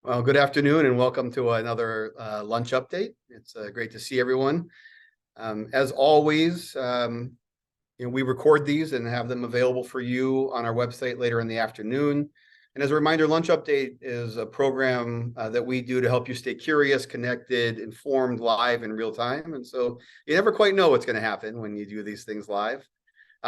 Well, good afternoon and welcome to another lunch update. It's great to see everyone. As always, we record these and have them available for you on our website later in the afternoon. And as a reminder, Lunch Update is a program that we do to help you stay curious, connected, informed, live in real time. And so you never quite know what's going to happen when you do these things live.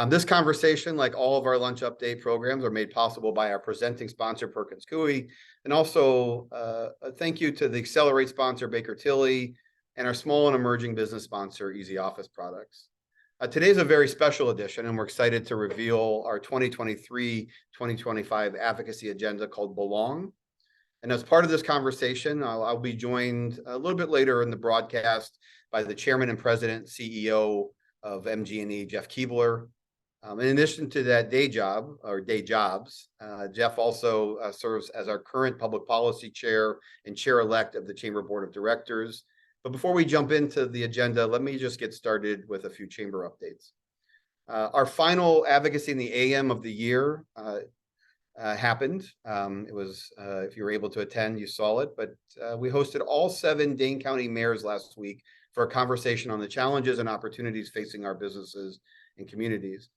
This conversation, like all of our Lunch Update programs, are made possible by our presenting sponsor, Perkins Coie, and also a thank you to the Accelerate sponsor, Baker Tilly, and our small and emerging business sponsor, Easy Office Products. Today's a very special edition, and we're excited to reveal our 2023-2025 advocacy agenda called Belong. And as part of this conversation, I'll be joined a little bit later in the broadcast by the chairman and president, CEO of MG&E, Jeff Keebler. In addition to that day job or day jobs, Jeff also serves as our current public policy chair and chair-elect of the Chamber Board of Directors. But before we jump into the agenda, let me just get started with a few chamber updates. Our final Advocacy in the AM of the year happened. It was, if you were able to attend, you saw it, but we hosted all 7 Dane County mayors last week for a conversation on the challenges and opportunities facing our businesses and communities.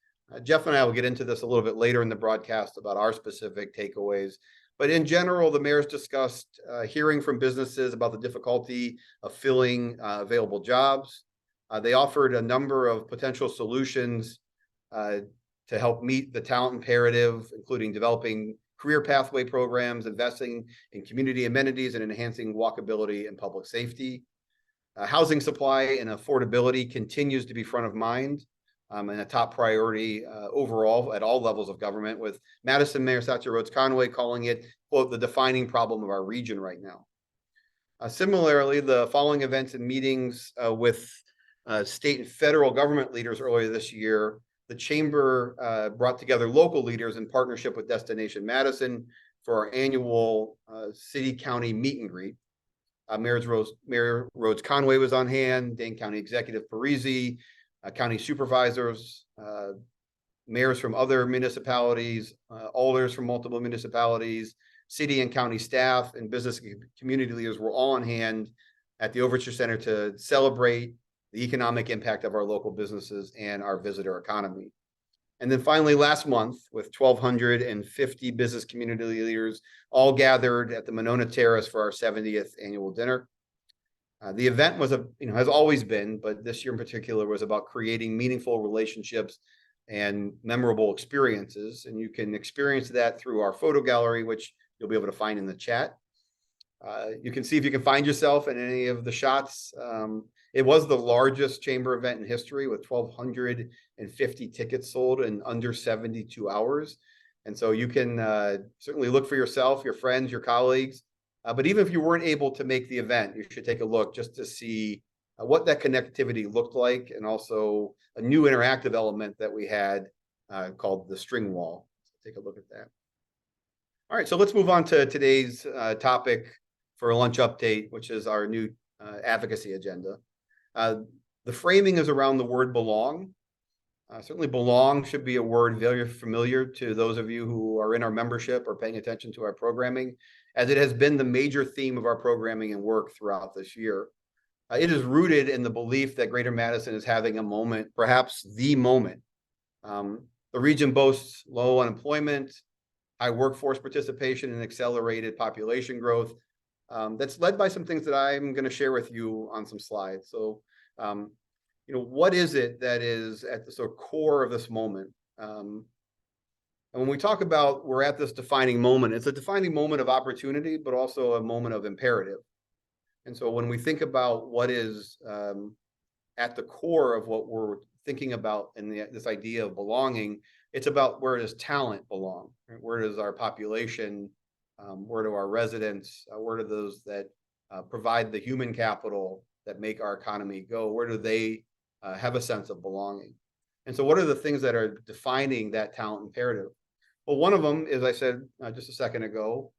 Jeff and I will get into this a little bit later in the broadcast about our specific takeaways. But in general, the mayors discussed hearing from businesses about the difficulty of filling available jobs. They offered a number of potential solutions to help meet the talent imperative, including developing career pathway programs, investing in community amenities, and enhancing walkability and public safety. Housing supply and affordability continues to be front of mind. And a top priority overall at all levels of government, with Madison Mayor Satya Rhodes Conway calling it, quote, the defining problem of our region right now. Similarly, the following events and meetings with state and federal government leaders earlier this year, the Chamber brought together local leaders in partnership with Destination Madison for our annual city-county meet and greet. Mayor Rhodes Conway was on hand, Dane County Executive Parisi, county supervisors, mayors from other municipalities, alders from multiple municipalities, city and county staff, and business community leaders were all on hand at the Overture Center to celebrate the economic impact of our local businesses and our visitor economy. And then finally, last month, with 1,250 business community leaders all gathered at the Monona Terrace for our 70th annual dinner. The event was has always been, but this year in particular was about creating meaningful relationships and memorable experiences. And you can experience that through our photo gallery, which you'll be able to find in the chat. You can see if you can find yourself in any of the shots. It was the largest chamber event in history with 1,250 tickets sold in under 72 hours. And so you can certainly look for yourself, your friends, your colleagues. But even if you weren't able to make the event, you should take a look just to see what that connectivity looked like, and also a new interactive element that we had called the string wall. So take a look at that. All right, so let's move on to today's topic for a lunch update, which is our new advocacy agenda. The framing is around the word belong. Certainly belong should be a word very familiar to those of you who are in our membership or paying attention to our programming, as it has been the major theme of our programming and work throughout this year. It is rooted in the belief that Greater Madison is having a moment, perhaps the moment. The region boasts low unemployment, high workforce participation, and accelerated population growth that's led by some things that I'm going to share with you on some slides. So, what is it that is at the sort of core of this moment? And when we talk about we're at this defining moment, it's a defining moment of opportunity, but also a moment of imperative. And so when we think about what is at the core of what we're thinking about in this idea of belonging, it's about where does talent belong? Right? Where does our population, where do our residents, where do those that provide the human capital that make our economy go, where do they have a sense of belonging? And so what are the things that are defining that talent imperative? Well, one of them, as I said just a second ago,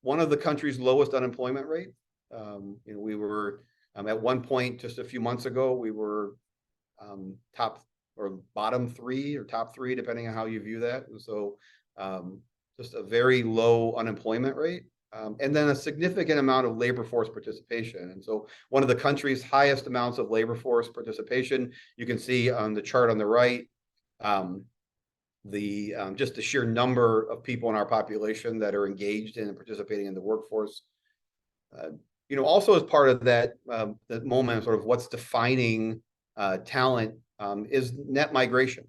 one of the country's lowest unemployment rate. We were at one point just a few months ago, we were top or bottom 3 or top 3, depending on how you view that. And so just a very low unemployment rate. and then a significant amount of labor force participation. And so one of the country's highest amounts of labor force participation, you can see on the chart on the right, just the sheer number of people in our population that are engaged in and participating in the workforce. Also as part of that moment, sort of what's defining talent is net migration.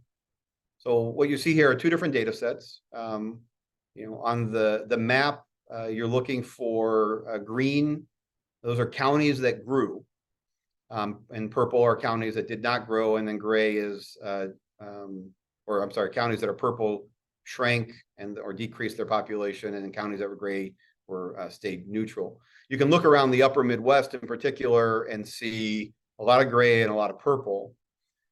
So what you see here are two different data sets. On the map, you're looking for green. Those are counties that grew, and purple are counties that did not grow, and then gray is, counties that are purple shrank or decreased their population, and then counties that were gray stayed neutral. You can look around the upper Midwest in particular and see a lot of gray and a lot of purple.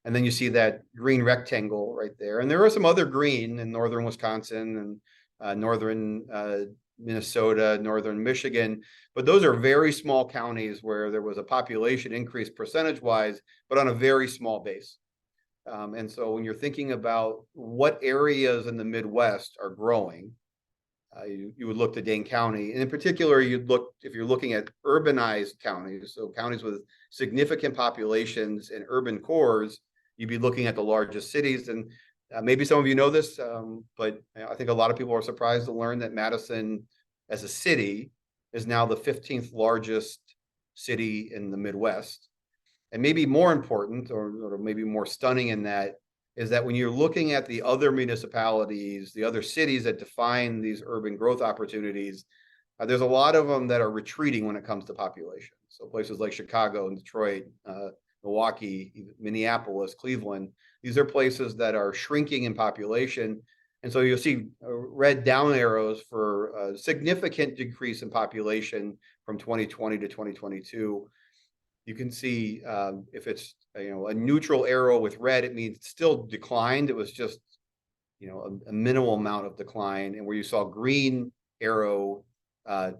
And then you see that green rectangle right there. And there are some other green in northern Wisconsin and northern Minnesota, northern Michigan. But those are very small counties where there was a population increase percentage-wise, but on a very small base. And so when you're thinking about what areas in the Midwest are growing, you would look to Dane County. And in particular, if you're looking at urbanized counties, so counties with significant populations and urban cores, you'd be looking at the largest cities. And maybe some of you know this, but I think a lot of people are surprised to learn that Madison as a city is now the 15th largest city in the Midwest. And maybe more important, or maybe more stunning in that, is that when you're looking at the other municipalities, the other cities that define these urban growth opportunities, there's a lot of them that are retreating when it comes to population. So places like Chicago and Detroit, Milwaukee, Minneapolis, Cleveland, these are places that are shrinking in population. And so you'll see red down arrows for a significant decrease in population from 2020 to 2022. You can see if it's a neutral arrow with red, it means it still declined. It was just a minimal amount of decline. And where you saw green arrow to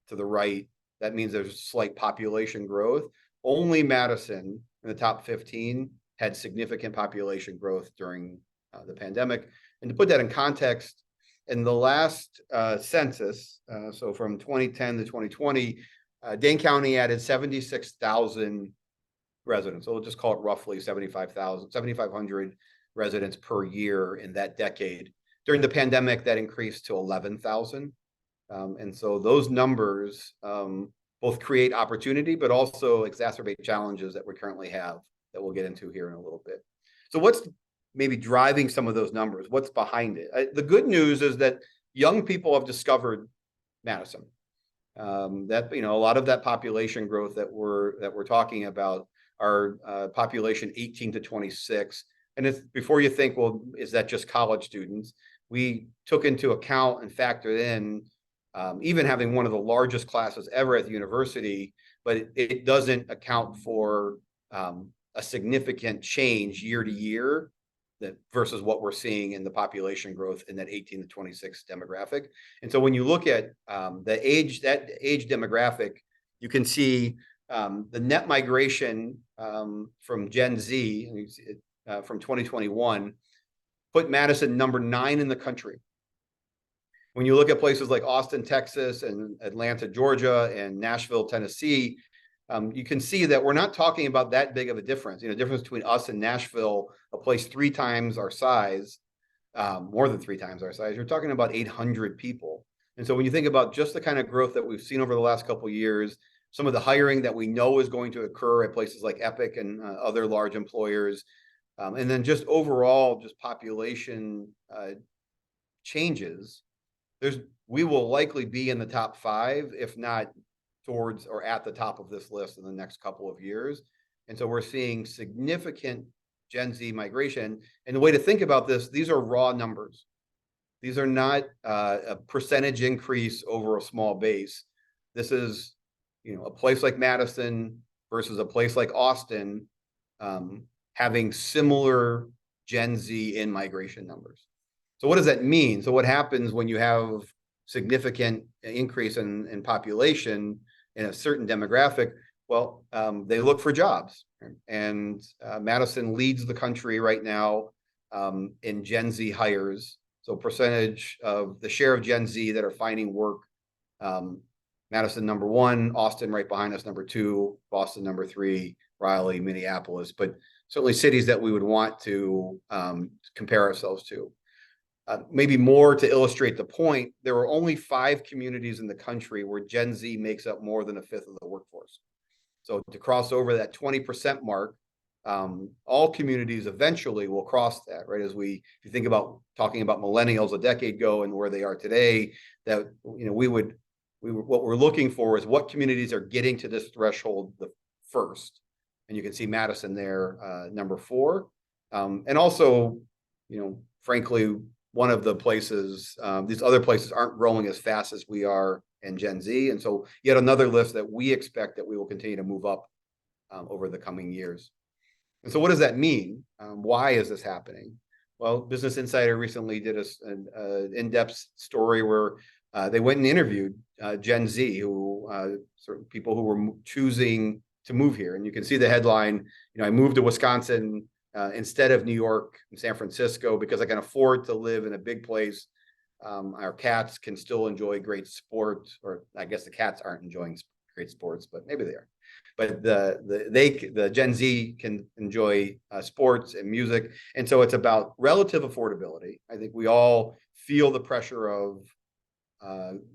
the right, that means there's slight population growth. Only Madison in the top 15 had significant population growth during the pandemic. And to put that in context, in the last census, so from 2010 to 2020, Dane County added 76,000 residents. So we'll just call it roughly 7,500 residents per year in that decade. During the pandemic, that increased to 11,000. And so those numbers both create opportunity, but also exacerbate challenges that we currently have that we'll get into here in a little bit. So what's maybe driving some of those numbers? What's behind it? The good news is that young people have discovered Madison. That a lot of that population growth that we're talking about are population 18 to 26. And it's before you think, well, is that just college students? We took into account and factored in even having one of the largest classes ever at the university, but it doesn't account for a significant change year to year versus what we're seeing in the population growth in that 18 to 26 demographic. And so when you look at that age demographic, you can see the net migration from Gen Z from 2021 put Madison number 9 in the country. When you look at places like Austin, Texas, and Atlanta, Georgia, and Nashville, Tennessee, you can see that we're not talking about that big of a difference. Difference between us and Nashville, a place 3 times our size, more than 3 times our size. You're talking about 800 people. And so when you think about just the kind of growth that we've seen over the last couple of years, some of the hiring that we know is going to occur at places like Epic and other large employers, and then just overall just population changes, we will likely be in the top 5, if not towards or at the top of this list in the next couple of years. And so we're seeing significant Gen Z migration. And the way to think about this, these are raw numbers. These are not a percentage increase over a small base. This is, a place like Madison versus a place like Austin having similar Gen Z in migration numbers. So what does that mean? So what happens when you have significant increase in population in a certain demographic? Well, they look for jobs. And Madison leads the country right now in Gen Z hires. So percentage of the share of Gen Z that are finding work Madison number one, Austin right behind us number two, Boston number three, Raleigh, Minneapolis, but certainly cities that we would want to compare ourselves to. Maybe more to illustrate the point, there are only 5 communities in the country where Gen Z makes up more than a fifth of the workforce. So to cross over that 20% mark, all communities eventually will cross that, right? If you think about talking about millennials a decade ago and where they are today, that what we're looking for is what communities are getting to this threshold the first, and you can see Madison there, number 4, and also, frankly, one of the places, these other places aren't growing as fast as we are in Gen Z, and so yet another list that we expect that we will continue to move up over the coming years. And so what does that mean? Why is this happening? Well, Business Insider recently did an in-depth story where they went and interviewed Gen Z, certain people who were choosing to move here. And you can see the headline, I moved to Wisconsin instead of New York and San Francisco because I can afford to live in a big place. Our cats can still enjoy great sport, or I guess the cats aren't enjoying great sports, but maybe they are. But the Gen Z can enjoy sports and music, and so it's about relative affordability. I think we all feel the pressure of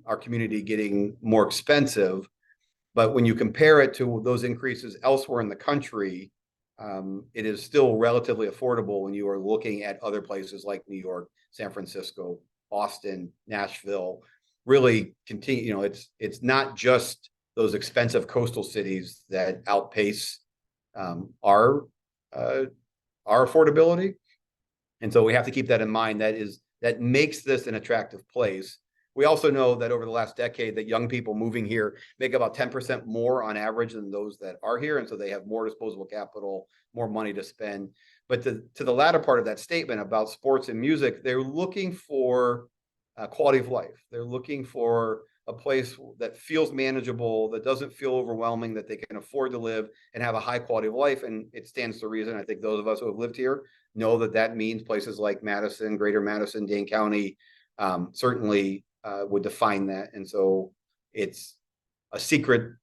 our community getting more expensive, but when you compare it to those increases elsewhere in the country, it is still relatively affordable when you are looking at other places like New York, San Francisco, Austin, Nashville. Really continue, it's not just those expensive coastal cities that outpace our affordability. And so we have to keep that in mind. That makes this an attractive place. We also know that over the last decade that young people moving here make about 10% more on average than those that are here. And so they have more disposable capital, more money to spend. But to the latter part of that statement about sports and music, they're looking for quality of life. They're looking for a place that feels manageable, that doesn't feel overwhelming, that they can afford to live and have a high quality of life. And it stands to reason. I think those of us who have lived here know that means places like Madison, Greater Madison, Dane County, certainly would define that. And so it's a secret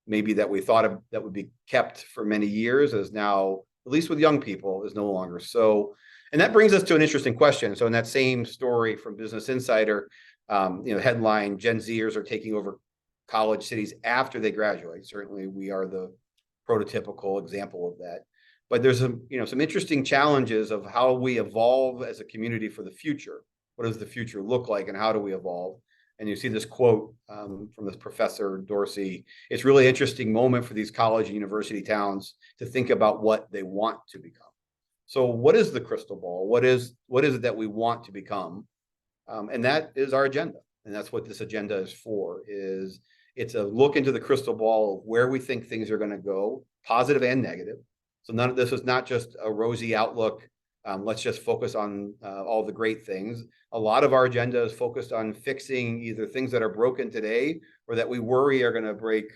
maybe that we thought of that would be kept for many years, as now, at least with young people, is no longer so. And that brings us to an interesting question. So in that same story from Business Insider, headline, Gen Zers are taking over college cities after they graduate. Certainly we are the prototypical example of that. But there's some interesting challenges of how we evolve as a community for the future. What does the future look like, and how do we evolve? And you see this quote from this professor, Dorsey. It's a really interesting moment for these college and university towns to think about what they want to become. So what is the crystal ball? What is it that we want to become? And that is our agenda. And that's what this agenda is for, it's a look into the crystal ball of where we think things are going to go, positive and negative. So none of this is not just a rosy outlook. Let's just focus on all the great things. A lot of our agenda is focused on fixing either things that are broken today or that we worry are going to break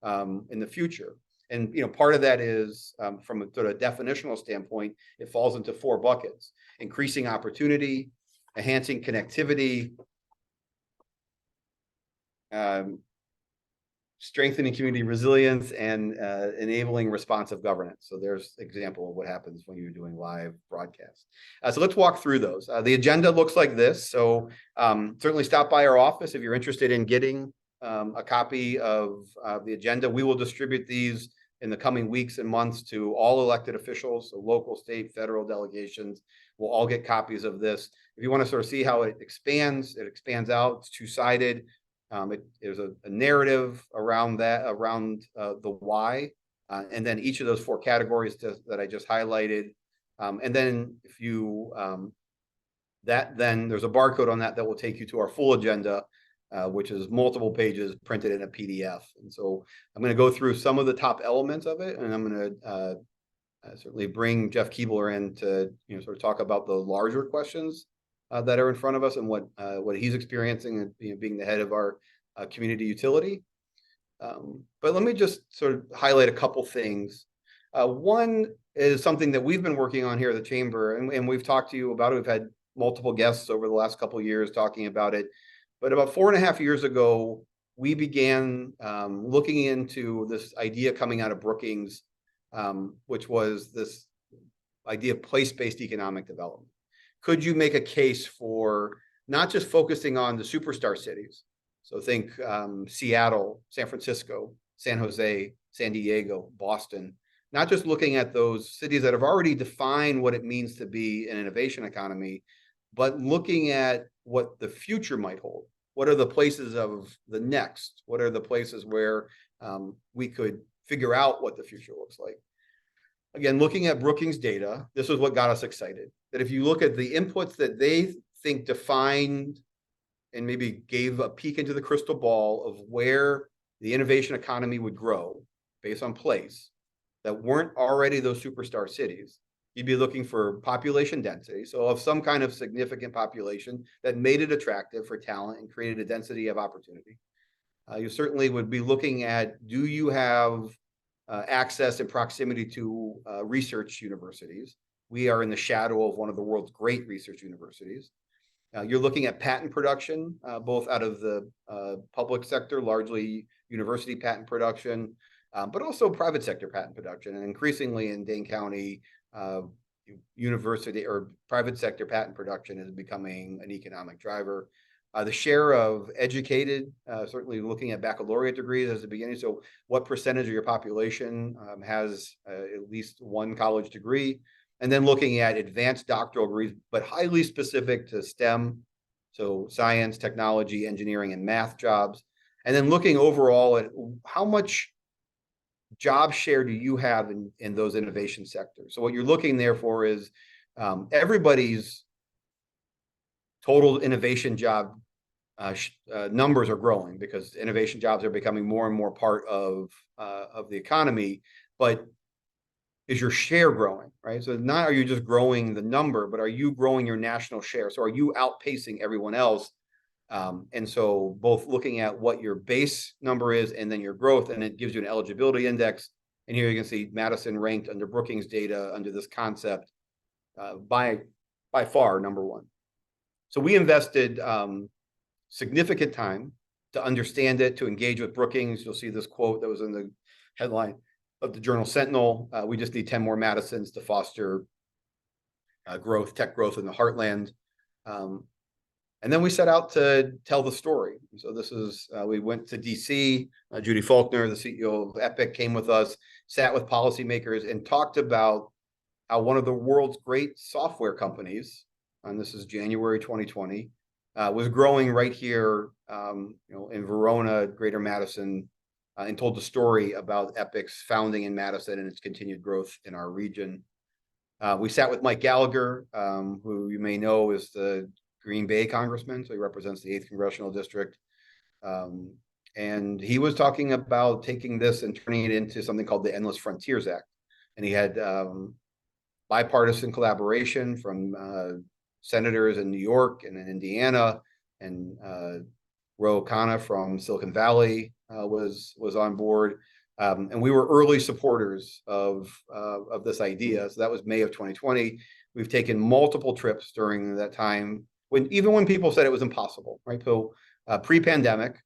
in the future. And part of that is from a sort of definitional standpoint, it falls into 4 buckets: increasing opportunity, enhancing connectivity, strengthening community resilience, and enabling responsive governance. So there's an example of what happens when you're doing live broadcasts. So let's walk through those. The agenda looks like this. So certainly stop by our office if you're interested in getting a copy of the agenda. We will distribute these in the coming weeks and months to all elected officials, so local, state, federal delegations. We'll all get copies of this. If you want to sort of see how it expands out. It's 2-sided. There's a narrative around that, around the why, and then each of those 4 categories that I just highlighted. And then if you then there's a barcode on that will take you to our full agenda, which is multiple pages printed in a PDF. And so I'm going to go through some of the top elements of it, and I'm going to certainly bring Jeff Keebler in to sort of talk about the larger questions that are in front of us and what he's experiencing and being the head of our community utility. But let me just sort of highlight a couple things. One is something that we've been working on here at the Chamber, and we've talked to you about it. We've had multiple guests over the last couple of years talking about it. But about 4.5 years ago, we began looking into this idea coming out of Brookings, which was this idea of place-based economic development. Could you make a case for not just focusing on the superstar cities? So think Seattle, San Francisco, San Jose, San Diego, Boston, not just looking at those cities that have already defined what it means to be an innovation economy, but looking at what the future might hold. What are the places of the next? What are the places where we could figure out what the future looks like? Again, looking at Brookings data, this is what got us excited. That if you look at the inputs that they think defined and maybe gave a peek into the crystal ball of where the innovation economy would grow based on place, that weren't already those superstar cities, you'd be looking for population density. So of some kind of significant population that made it attractive for talent and created a density of opportunity. You certainly would be looking at, do you have access and proximity to research universities? We are in the shadow of one of the world's great research universities. You're looking at patent production, both out of the public sector, largely university patent production, but also private sector patent production. And increasingly in Dane County, university or private sector patent production is becoming an economic driver. The share of educated, certainly looking at baccalaureate degrees as the beginning. So what percentage of your population has at least one college degree? And then looking at advanced doctoral degrees, but highly specific to STEM. So science, technology, engineering, and math jobs. And then looking overall at how much job share do you have in those innovation sectors? So what you're looking there for is everybody's total innovation job numbers are growing because innovation jobs are becoming more and more part of the economy. But is your share growing, right? So not are you just growing the number, but are you growing your national share? So are you outpacing everyone else? And so both looking at what your base number is and then your growth, and it gives you an eligibility index. And here you can see Madison ranked under Brookings data under this concept by far number one. So we invested significant time to understand it, to engage with Brookings. You'll see this quote that was in the headline of the Journal Sentinel. We just need 10 more Madisons to foster growth, tech growth in the heartland. And then we set out to tell the story. So this is, we went to DC, Judy Faulkner, the CEO of Epic, came with us, sat with policymakers and talked about how one of the world's great software companies, and this is January 2020, was growing right here, in Verona, Greater Madison, and told the story about Epic's founding in Madison and its continued growth in our region. We sat with Mike Gallagher, who you may know is the Green Bay congressman, so he represents the 8th Congressional District. And he was talking about taking this and turning it into something called the Endless Frontiers Act. And he had bipartisan collaboration from senators in New York and in Indiana, and Ro Khanna from Silicon Valley was on board. And we were early supporters of this idea. So that was May of 2020. We've taken multiple trips during that time, even when people said it was impossible, right? So pre-pandemic,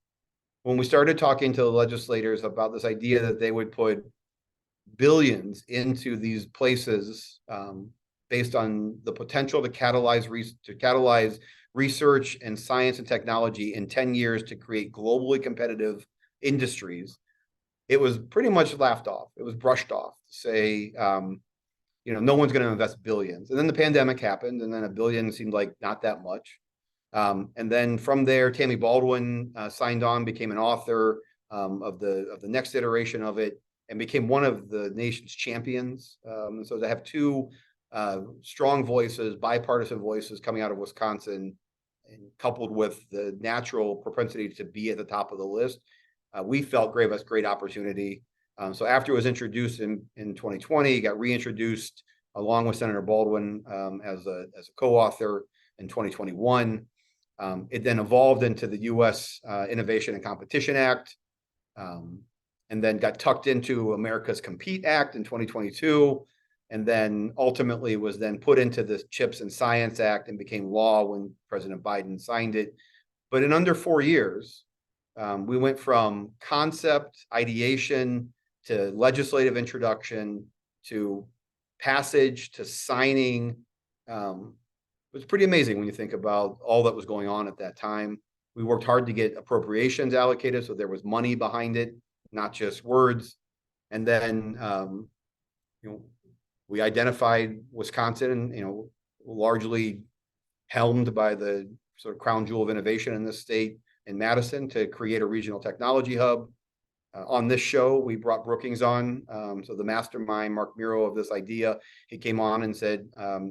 when we started talking to the legislators about this idea that they would put billions into these places based on the potential to catalyze research and science and technology in 10 years to create globally competitive industries, it was pretty much laughed off. It was brushed off to say, no one's going to invest billions. And then the pandemic happened, and then $1 billion seemed like not that much. And then from there, Tammy Baldwin signed on, became an author of the next iteration of it, and became one of the nation's champions. And so to have two strong voices, bipartisan voices coming out of Wisconsin, and coupled with the natural propensity to be at the top of the list, we felt gave us great opportunity. So after it was introduced in 2020, it got reintroduced along with Senator Baldwin as a co-author in 2021. It then evolved into the U.S. Innovation and Competition Act, and then got tucked into America's Compete Act in 2022, and then ultimately was then put into the CHIPS and Science Act and became law when President Biden signed it. But in under 4 years, We went from concept, ideation, to legislative introduction, to passage, to signing. It was pretty amazing when you think about all that was going on at that time. We worked hard to get appropriations allocated, so there was money behind it, not just words. And then, we identified Wisconsin, largely helmed by the sort of crown jewel of innovation in this state in Madison, to create a regional technology hub. On this show, we brought Brookings on. So the mastermind, Mark Miro, of this idea, he came on and said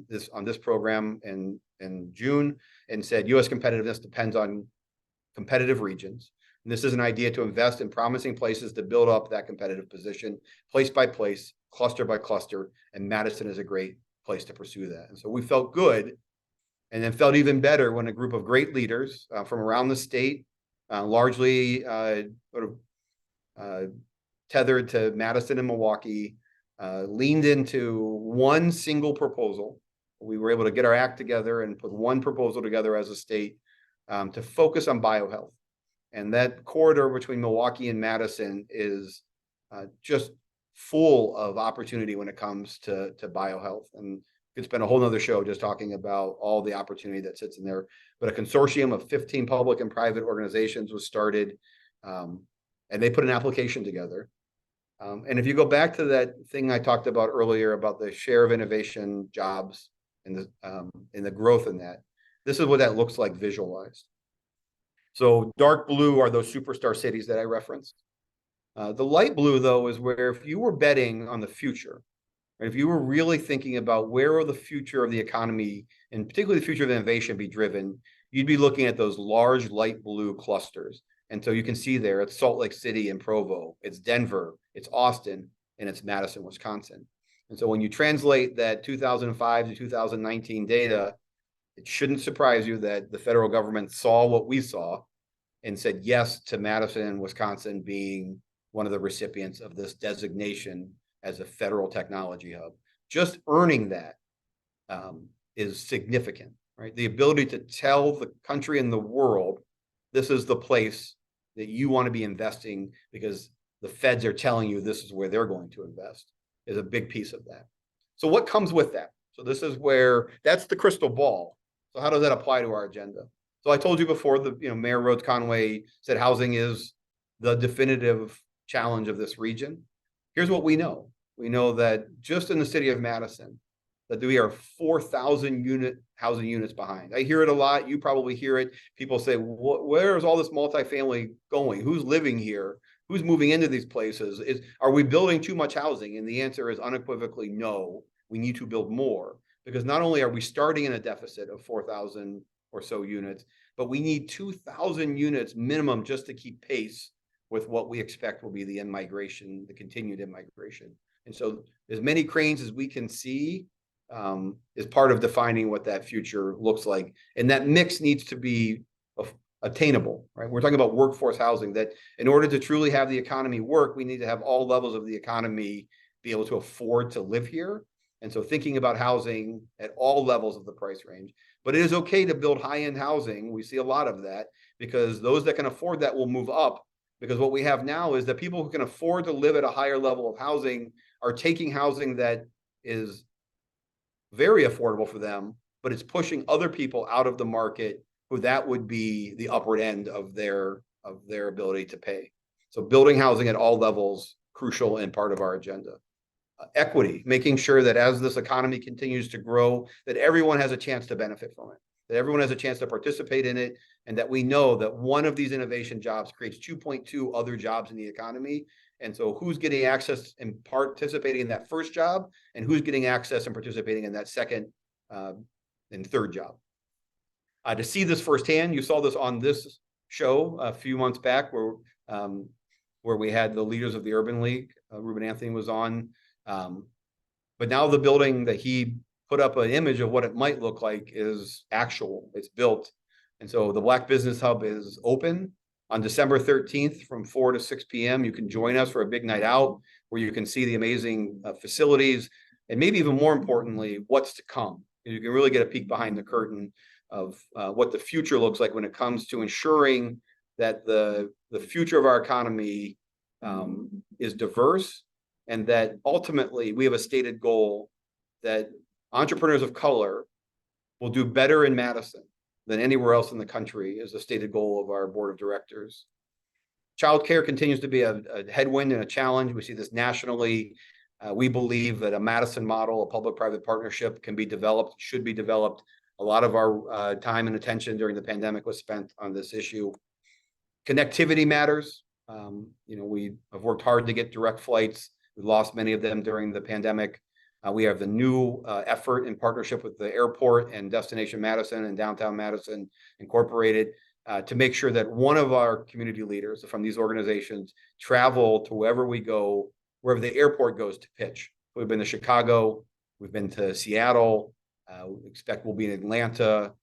this on this program in June, and said U.S. competitiveness depends on competitive regions. And this is an idea to invest in promising places to build up that competitive position, place by place, cluster by cluster, and Madison is a great place to pursue that. And so we felt good, and then felt even better when a group of great leaders from around the state, largely sort of tethered to Madison and Milwaukee, leaned into one single proposal. We were able to get our act together and put one proposal together as a state to focus on biohealth. And that corridor between Milwaukee and Madison is just full of opportunity when it comes to biohealth. And we could spend a whole nother show just talking about all the opportunity that sits in there. But a consortium of 15 public and private organizations was started, and they put an application together. And if you go back to that thing I talked about earlier about the share of innovation jobs and the growth in that, this is what that looks like visualized. So dark blue are those superstar cities that I referenced. The light blue, though, is where if you were betting on the future, and if you were really thinking about where will the future of the economy, and particularly the future of innovation, be driven, you'd be looking at those large light blue clusters. And so you can see there, it's Salt Lake City and Provo, it's Denver, it's Austin, and it's Madison, Wisconsin. And so when you translate that 2005 to 2019 data, it shouldn't surprise you that the federal government saw what we saw and said yes to Madison, Wisconsin being one of the recipients of this designation as a federal technology hub. Just earning that is significant, right? The ability to tell the country and the world, this is the place that you want to be investing because the feds are telling you this is where they're going to invest, is a big piece of that. So what comes with that? So this is where, that's the crystal ball. So how does that apply to our agenda? So I told you before, Mayor Rhodes Conway said housing is the definitive challenge of this region. Here's what we know. We know that just in the city of Madison, that we are 4,000 housing units behind. I hear it a lot. You probably hear it. People say, where is all this multifamily going? Who's living here? Who's moving into these places? Are we building too much housing? And the answer is unequivocally no. We need to build more, because not only are we starting in a deficit of 4,000 or so units, but we need 2,000 units minimum just to keep pace with what we expect will be the in-migration, the continued in-migration. And so as many cranes as we can see is part of defining what that future looks like. And that mix needs to be attainable, right? We're talking about workforce housing, that in order to truly have the economy work, we need to have all levels of the economy be able to afford to live here. And so thinking about housing at all levels of the price range. But it is okay to build high-end housing. We see a lot of that because those that can afford that will move up. Because what we have now is that people who can afford to live at a higher level of housing are taking housing that is very affordable for them, but it's pushing other people out of the market who that would be the upward end of their ability to pay. So building housing at all levels, crucial and part of our agenda. Equity, making sure that as this economy continues to grow, that everyone has a chance to benefit from it, that everyone has a chance to participate in it, and that we know that one of these innovation jobs creates 2.2 other jobs in the economy. And so who's getting access and participating in that first job, and who's getting access and participating in that second and third job. To see this firsthand, you saw this on this show a few months back where we had the leaders of the Urban League. Ruben Anthony was on. But now the building that he put up an image of what it might look like is actual, it's built. And so the Black Business Hub is open on December 13th from 4 to 6 p.m. You can join us for a big night out where you can see the amazing facilities, and maybe even more importantly, what's to come. You can really get a peek behind the curtain of what the future looks like when it comes to ensuring that the future of our economy is diverse, and that ultimately we have a stated goal that entrepreneurs of color will do better in Madison than anywhere else in the country, is a stated goal of our board of directors. Childcare continues to be a headwind and a challenge. We see this nationally. We believe that a Madison model, a public-private partnership, can be developed, should be developed. A lot of our time and attention during the pandemic was spent on this issue. Connectivity matters. We have worked hard to get direct flights. We lost many of them during the pandemic. We have the new effort in partnership with the airport and Destination Madison and Downtown Madison Incorporated to make sure that one of our community leaders from these organizations travel to wherever we go, wherever the airport goes to pitch. We've been to Chicago, we've been to Seattle, we expect we'll be in Atlanta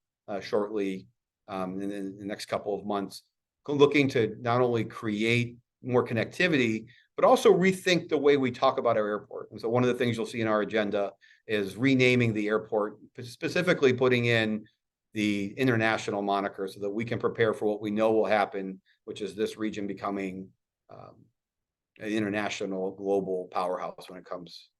shortly in the next couple of months, looking to not only create more connectivity, but also rethink the way we talk about our airport. And so one of the things you'll see in our agenda is renaming the airport, specifically putting in the international moniker so that we can prepare for what we know will happen, which is this region becoming an international global powerhouse when it comes.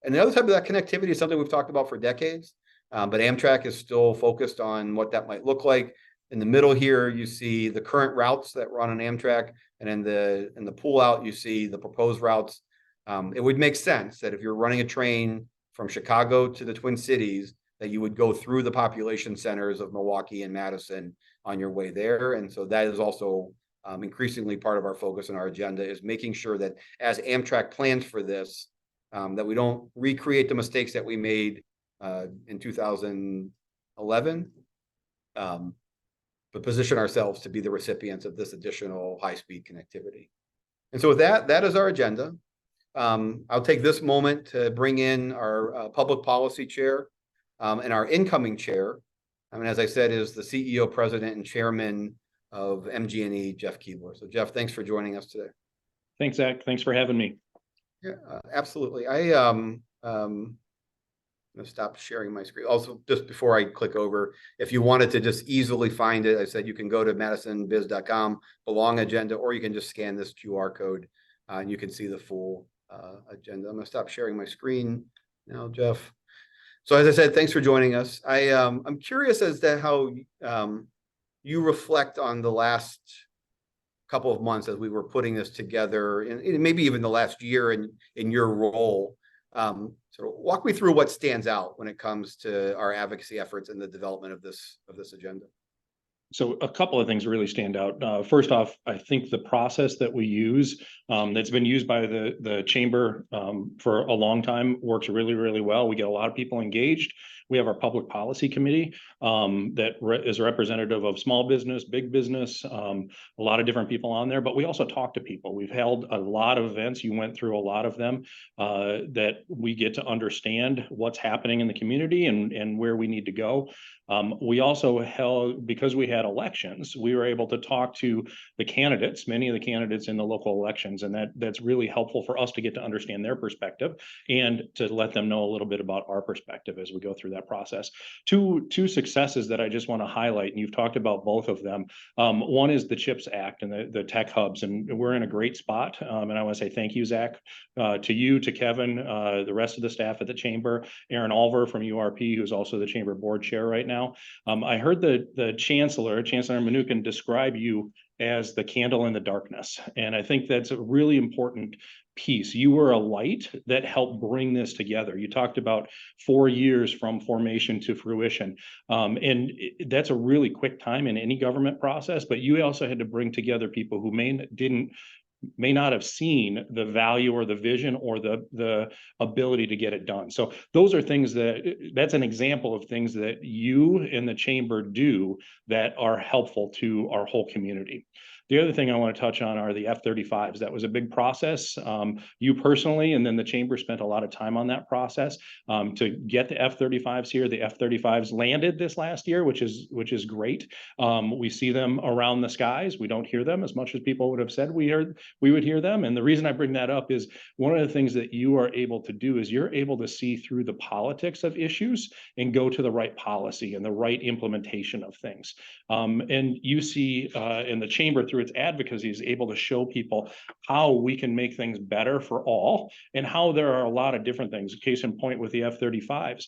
And the other type of that connectivity is something we've talked about for decades, but Amtrak is still focused on what that might look like. In the middle here, you see the current routes that run on Amtrak, and in the pull out, you see the proposed routes. It would make sense that if you're running a train from Chicago to the Twin Cities, that you would go through the population centers of Milwaukee and Madison on your way there. And so that is also increasingly part of our focus and our agenda, is making sure that as Amtrak plans for this, that we don't recreate the mistakes that we made in 2011, but position ourselves to be the recipients of this additional high-speed connectivity. And so with that is our agenda. I'll take this moment to bring in our public policy chair and our incoming chair. As I said, is the CEO, president, and chairman of MG&E, Jeff Keebler. So Jeff, thanks for joining us today. Thanks, Zach. Thanks for having me. Yeah, absolutely. I'm gonna stop sharing my screen. Also, just before I click over, if you wanted to just easily find it, I said you can go to madisonbiz.com, belong agenda, or you can just scan this QR code and you can see the full agenda. I'm gonna stop sharing my screen now, Jeff. So as I said, thanks for joining us. I'm curious as to how you reflect on the last couple of months as we were putting this together, and maybe even the last year in your role. So walk me through what stands out when it comes to our advocacy efforts and the development of this agenda. So a couple of things really stand out. First off, I think the process that we use, that's been used by the chamber for a long time, works really, really well. We get a lot of people engaged. We have our public policy committee that is representative of small business, big business, a lot of different people on there, but we also talk to people. We've held a lot of events. You went through a lot of them that we get to understand what's happening in the community and where we need to go. We also held, because we had elections, we were able to talk to the candidates, many of the candidates in the local elections, and that's really helpful for us to get to understand their perspective and to let them know a little bit about our perspective as we go through that process. Two successes that I just want to highlight, and you've talked about both of them. One is the CHIPS Act and the tech hubs, and we're in a great spot. And I want to say thank you, Zach, to you, to Kevin, the rest of the staff at the chamber, Aaron Alver from URP, who's also the chamber board chair right now. I heard the Chancellor Mnuchin, describe you as the candle in the darkness. And I think that's a really important piece. You were a light that helped bring this together. You talked about 4 years from formation to fruition. And that's a really quick time in any government process, but you also had to bring together people who may not have seen the value or the vision or the ability to get it done. So those are things that's an example of things that you and the chamber do that are helpful to our whole community. The other thing I want to touch on are the F-35s. That was a big process. You personally, and then the chamber spent a lot of time on that process to get the F-35s here. The F-35s landed this last year, which is great. We see them around the skies. We don't hear them as much as people would have said we heard. we would hear them. And the reason I bring that up is one of the things that you are able to do is you're able to see through the politics of issues and go to the right policy and the right implementation of things. And you see in the chamber through its advocacy is able to show people how we can make things better for all and how there are a lot of different things. Case in point with the F-35s.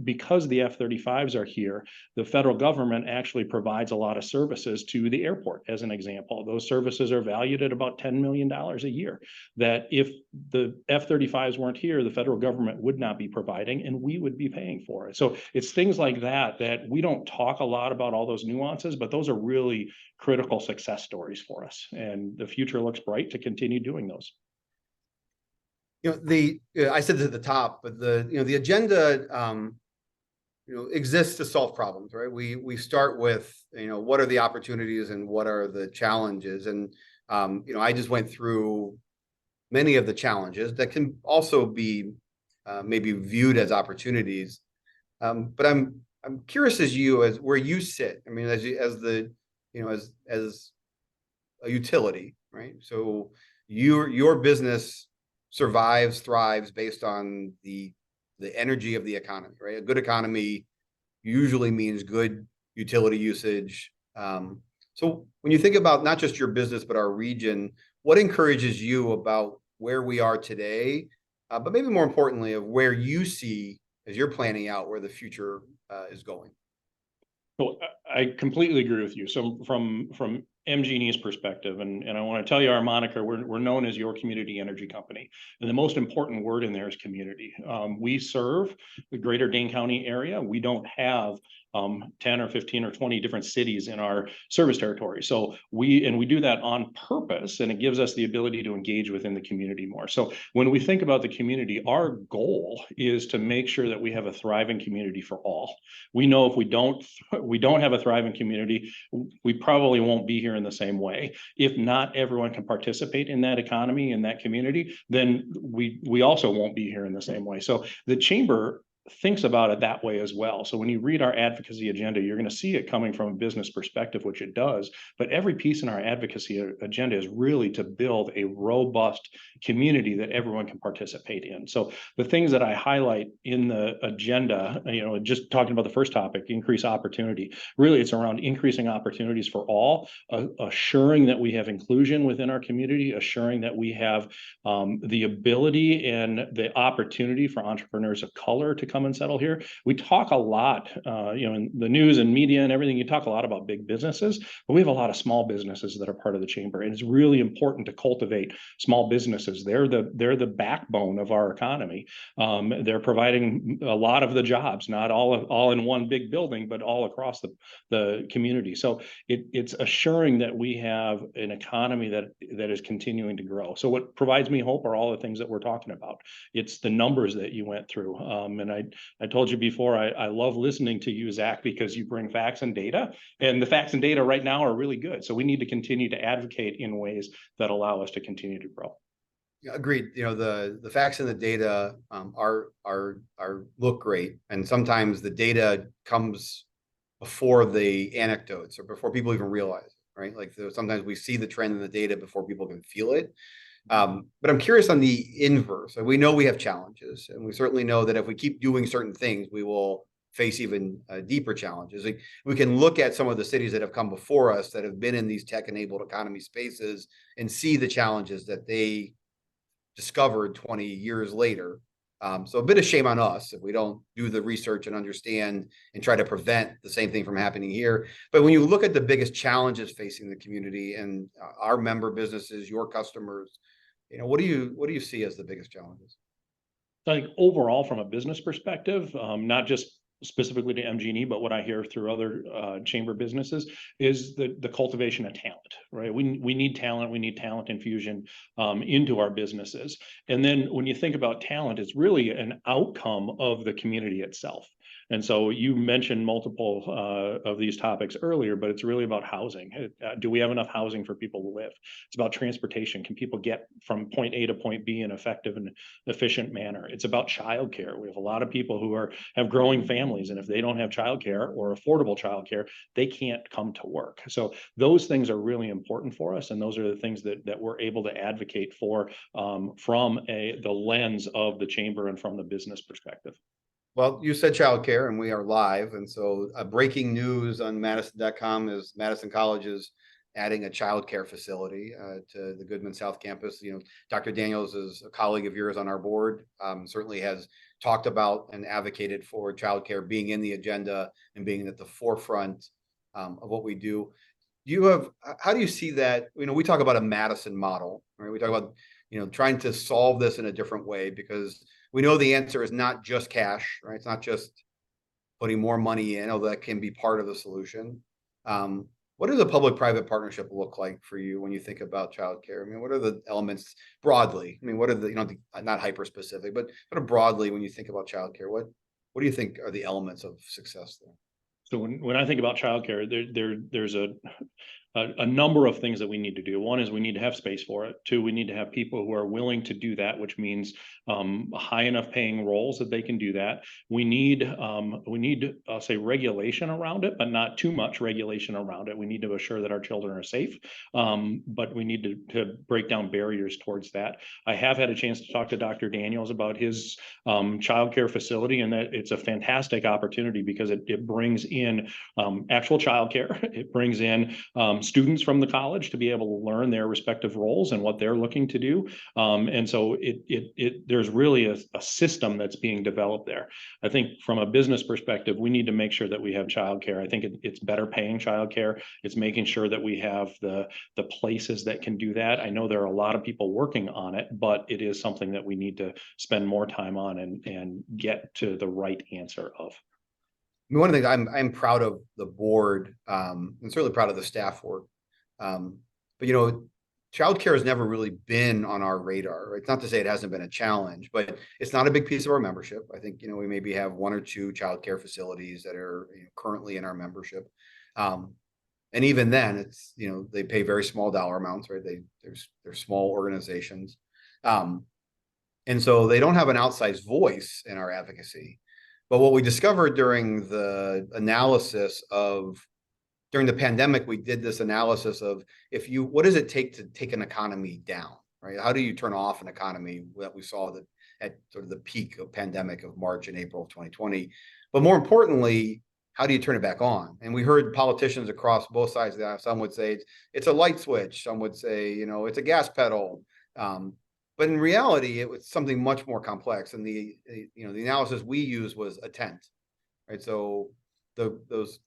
Because the F-35s are here, the federal government actually provides a lot of services to the airport, as an example. Those services are valued at about $10 million a year, that if the F-35s weren't here, the federal government would not be providing and we would be paying for it. So it's things like that that we don't talk a lot about all those nuances, but those are really critical success stories for us. And the future looks bright to continue doing those. I said this at the top, but the agenda, exists to solve problems, right? We start with, what are the opportunities and what are the challenges? And, I just went through many of the challenges that can also be maybe viewed as opportunities. But I'm curious as where you sit. I mean, as a utility, right? So your business survives, thrives based on the energy of the economy, right? A good economy usually means good utility usage. So when you think about not just your business, but our region, what encourages you about where we are today, but maybe more importantly, of where you see as you're planning out where the future is going? So I completely agree with you. So from MG&E's perspective, and I want to tell you our moniker, we're known as your community energy company. And the most important word in there is community. We serve the greater Dane County area. We don't have 10 or 15 or 20 different cities in our service territory. So we do that on purpose, and it gives us the ability to engage within the community more. So when we think about the community, our goal is to make sure that we have a thriving community for all. We know if we don't have a thriving community, we probably won't be here in the same way. If not everyone can participate in that economy, in that community, then we also won't be here in the same way. So the chamber thinks about it that way as well. So when you read our advocacy agenda, you're going to see it coming from a business perspective, which it does. But every piece in our advocacy agenda is really to build a robust community that everyone can participate in. So the things that I highlight in the agenda, just talking about the first topic, increase opportunity, really it's around increasing opportunities for all, assuring that we have inclusion within our community, assuring that we have the ability and the opportunity for entrepreneurs of color to come and settle here. We talk a lot, in the news and media and everything, you talk a lot about big businesses, but we have a lot of small businesses that are part of the chamber. And it's really important to cultivate small businesses. They're the backbone of our economy. They're providing a lot of the jobs, not all in one big building, but all across the community. So it's assuring that we have an economy that is continuing to grow. So what provides me hope are all the things that we're talking about. It's the numbers that you went through. And I told you before, I love listening to you, Zach, because you bring facts and data, and the facts and data right now are really good. So we need to continue to advocate in ways that allow us to continue to grow. Yeah, agreed. The facts and the data are look great, and sometimes the data comes before the anecdotes or before people even realize it, right? Like sometimes we see the trend in the data before people can feel it. But I'm curious on the inverse. We know we have challenges, and we certainly know that if we keep doing certain things, we will face even deeper challenges. We can look at some of the cities that have come before us that have been in these tech-enabled economy spaces and see the challenges that they discovered 20 years later. So a bit of shame on us if we don't do the research and understand and try to prevent the same thing from happening here. But when you look at the biggest challenges facing the community and our member businesses, your customers, what do you see as the biggest challenges? So I think overall, from a business perspective, not just specifically to MG&E, but what I hear through other chamber businesses is the cultivation of talent, right? We need talent. We need talent infusion into our businesses. And then when you think about talent, it's really an outcome of the community itself. And so you mentioned multiple of these topics earlier, but it's really about housing. Do we have enough housing for people to live? It's about transportation. Can people get from point A to point B in an effective and efficient manner? It's about childcare. We have a lot of people who have growing families, and if they don't have childcare or affordable childcare, they can't come to work. So those things are really important for us, and those are the things that we're able to advocate for from the lens of the chamber and from the business perspective. Well, you said childcare, and we are live. And so breaking news on Madison.com is Madison College is adding a childcare facility to the Goodman South campus. You know, Dr. Daniels is a colleague of yours on our board, certainly has talked about and advocated for childcare being in the agenda and being at the forefront of what we do. How do you see that? You know, we talk about a Madison model, right? We talk about, you know, trying to solve this in a different way, because we know the answer is not just cash, right? It's not just putting more money in, although that can be part of the solution. What does a public-private partnership look like for you when you think about childcare? I mean, what are the elements broadly? I mean, what are the, you know, not hyper-specific, but broadly when you think about childcare, what do you think are the elements of success there? So when I think about childcare, there's a number of things that we need to do. One is we need to have space for it. Two, we need to have people who are willing to do that, which means high enough paying roles that they can do that. We need I'll say regulation around it, but not too much regulation around it. We need to assure that our children are safe, but we need to break down barriers towards that. I have had a chance to talk to Dr. Daniels about his childcare facility, and that it's a fantastic opportunity because it brings in actual childcare. It brings in students from the college to be able to learn their respective roles and what they're looking to do. And so there's really a system that's being developed there. I think from a business perspective, we need to make sure that we have childcare. I think it's better paying childcare. It's making sure that we have the places that can do that. I know there are a lot of people working on it, but it is something that we need to spend more time on and get to the right answer of. One of the things I'm proud of the board, and certainly proud of the staff work. But you know, childcare has never really been on our radar. Right? It's not to say it hasn't been a challenge, but it's not a big piece of our membership. I think, you know, we maybe have one or two childcare facilities that are, you know, currently in our membership. And even then, it's, you know, they pay very small dollar amounts, right? They're small organizations. And so they don't have an outsized voice in our advocacy. But what we discovered during the pandemic, we did this analysis of what does it take to take an economy down, right? How do you turn off an economy that we saw that at sort of the peak of pandemic of March and April of 2020? But more importantly, how do you turn it back on? And we heard politicians across both sides of that. Some would say it's a light switch. Some would say, you know, it's a gas pedal. But in reality, it was something much more complex. And the analysis we used was a tent, right? So those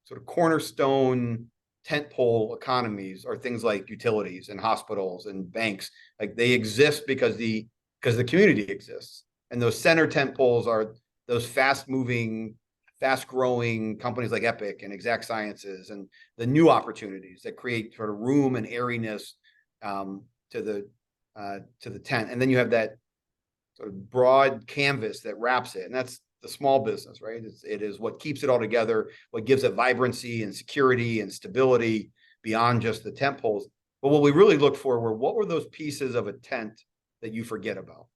sort of cornerstone tentpole economies are things like utilities and hospitals and banks. Like, they exist because the community exists. And those center tentpoles are those fast-moving, fast-growing companies like Epic and Exact Sciences, and the new opportunities that create sort of room and airiness to the tent. And then you have that sort of broad canvas that wraps it, and that's the small business, right? It is what keeps it all together, what gives it vibrancy and security and stability beyond just the tent poles. But what we really looked for were, what were those pieces of a tent that you forget about?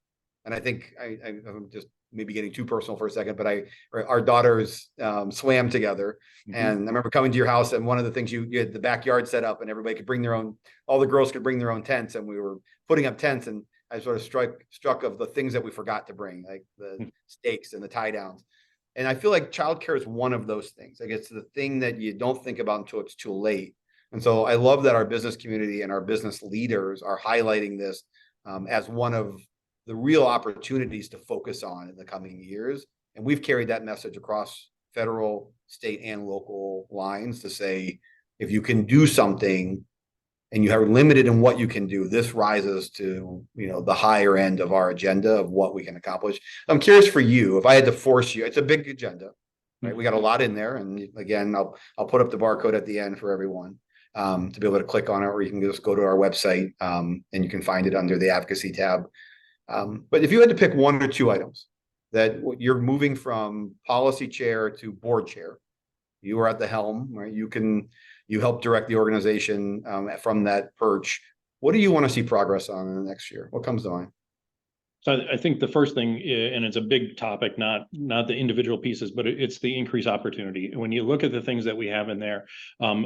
And I think I'm just maybe getting too personal for a second, but our daughters swam together. Mm-hmm. And I remember coming to your house, and one of the things you had the backyard set up, and everybody could bring all the girls could bring their own tents, and we were putting up tents, and I sort of struck of the things that we forgot to bring, like the stakes and the tie downs. And I feel like childcare is one of those things. Like, it's the thing that you don't think about until it's too late. And so I love that our business community and our business leaders are highlighting this as one of the real opportunities to focus on in the coming years. And we've carried that message across federal, state, and local lines to say, if you can do something and you are limited in what you can do, this rises to, you know, the higher end of our agenda of what we can accomplish. I'm curious for you, if I had to force you, it's a big agenda, right? Mm-hmm. We got a lot in there. And again, I'll put up the barcode at the end for everyone to be able to click on it, or you can just go to our website and you can find it under the advocacy tab. But if you had to pick one or two items that you're moving from policy chair to board chair. You are at the helm, right? You help direct the organization from that perch. What do you want to see progress on in the next year? What comes to mind? So I think the first thing, and it's a big topic, not the individual pieces, but it's the increased opportunity. When you look at the things that we have in there,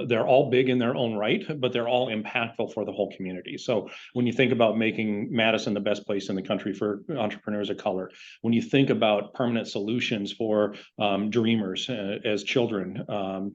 they're all big in their own right, but they're all impactful for the whole community. So when you think about making Madison the best place in the country for entrepreneurs of color, when you think about permanent solutions for dreamers as children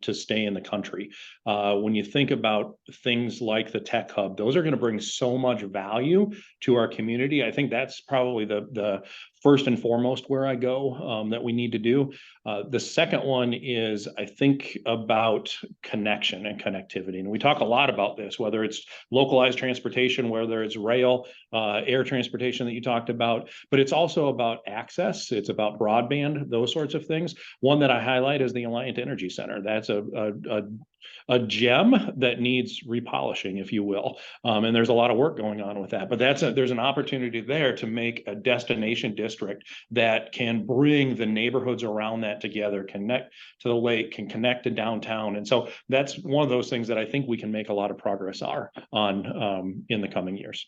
to stay in the country, when you think about things like the tech hub, those are going to bring so much value to our community. I think that's probably the first and foremost where I go that we need to do. The second one is, I think, about connection and connectivity. And we talk a lot about this, whether it's localized transportation, whether it's rail, air transportation that you talked about, but it's also about access. It's about broadband, those sorts of things. One that I highlight is the Alliant Energy Center. That's a gem that needs repolishing, if you will. And there's a lot of work going on with that, but there's an opportunity there to make a destination district that can bring the neighborhoods around that together, connect to the lake, can connect to downtown. And so that's one of those things that I think we can make a lot of progress on in the coming years.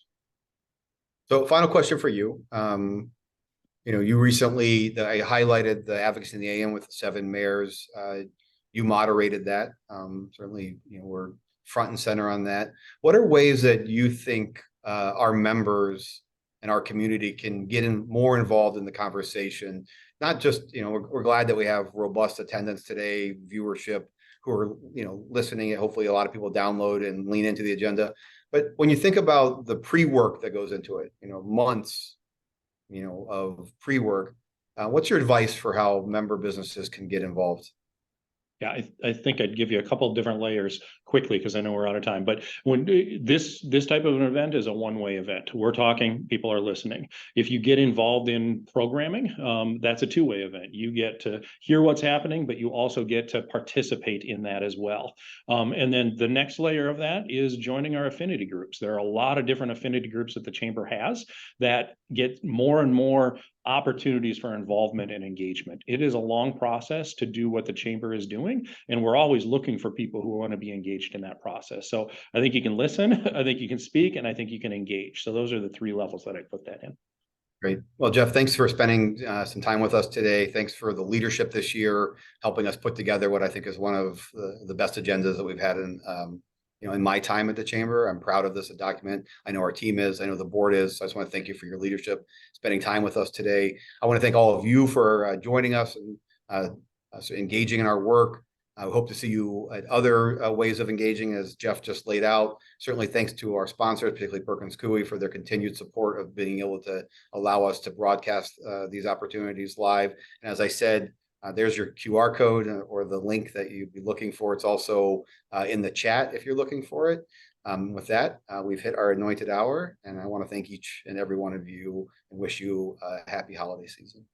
So final question for you. You recently, I highlighted the Advocacy in the AM with the 7 mayors. You moderated that. Certainly, we're front and center on that. What are ways that you think our members and our community can get more involved in the conversation? Not just, we're glad that we have robust attendance today, viewership, who are, listening. Hopefully a lot of people download and lean into the agenda. But when you think about the pre-work that goes into it, months, of pre-work, what's your advice for how member businesses can get involved? Yeah, I think I'd give you a couple of different layers quickly because I know we're out of time. But when this type of an event is a one-way event, we're talking, people are listening. If you get involved in programming, that's a two-way event. You get to hear what's happening, but you also get to participate in that as well. And then the next layer of that is joining our affinity groups. There are a lot of different affinity groups that the chamber has that get more and more opportunities for involvement and engagement. It is a long process to do what the chamber is doing, and we're always looking for people who want to be engaged in that process. So I think you can listen, I think you can speak, and I think you can engage. So those are the 3 levels that I put that in. Great. Well, Jeff, thanks for spending some time with us today. Thanks for the leadership this year, helping us put together what I think is one of the best agendas that we've had in my time at the chamber. I'm proud of this document. I know our team is, I know the board is. So I just want to thank you for your leadership, spending time with us today. I want to thank all of you for joining us and engaging in our work. I hope to see you at other ways of engaging, as Jeff just laid out. Certainly thanks to our sponsors, particularly Perkins Coie, for their continued support of being able to allow us to broadcast these opportunities live. And as I said, there's your QR code or the link that you'd be looking for. It's also in the chat if you're looking for it. With that, we've hit our anointed hour, and I want to thank each and every one of you and wish you a happy holiday season.